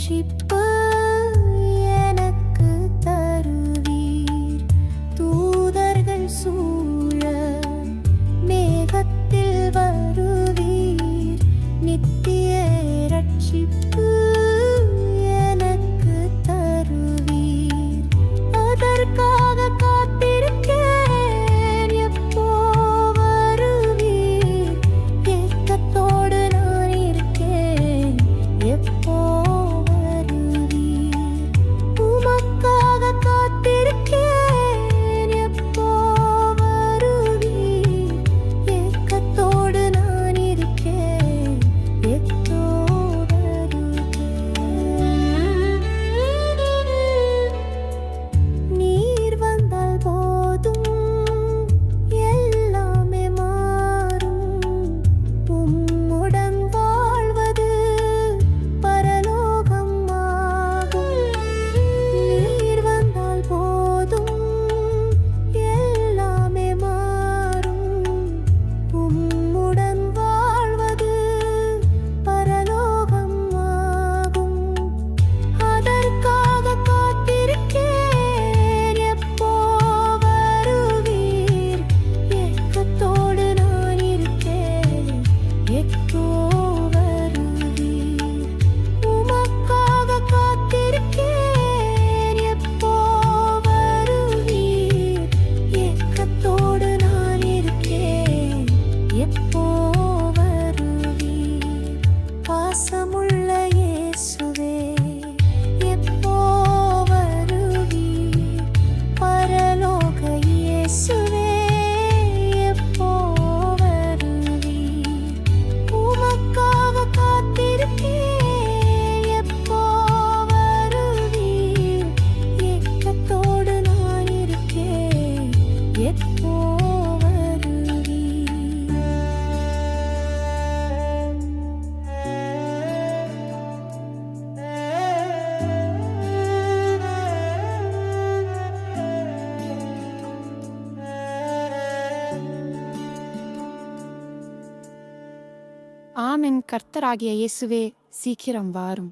ரட்சிப்பு எனக்கு தருவீர். தூதர்கள் சூழ மேகத்தில் வருவீர். நித்திய ரட்சிப்பு எனக்கு தருவீர். அதற்காக காத்திருக்கேன். எப்போ வருவீர்? ஏக்கத்தோடு நான் இருக்கேன். எப்போ வருவீர்? உமக்காக காத்திருக்கேன். எப்போ வருவீர்? ஏக்கத்தோடு நான் இருக்கேன். எப்போ வருவீர்? நீர் வந்தால் போதும், எல்லாமே மாறும். உம்முடன் வாழ்வது பரலோகம் ஆகும். நீர் வந்தால் போதும், எல்லாமே மாறும். உம்முடன் வாழ்வது பரலோகம் ஆகும். அதற்காக காத்திருக்கேன். எப்போ வருவீர்? ஏக்கத்தோடு நான் இருக்கேன். எப்போ வருவீர்? உமக்காக காத்திருக்கேன். எப்போ வருவீர்? ஏக்கத்தோடு நான் இருக்கேன். எப்போ வருவீர்? பாசமுள்ள இயேசுவே, எப்போ வருவீர்? பரலோக இயேசுவே, எப்போ வருவீர்? உமக்காக காத்திருக்கேன். எப்போ வருவீர்? ஏக்கத்தோடு நான் இருக்கேன். எப்போ ஆமென். கர்த்தராகிய இயேசுவே, சீக்கிரம் வாரும்.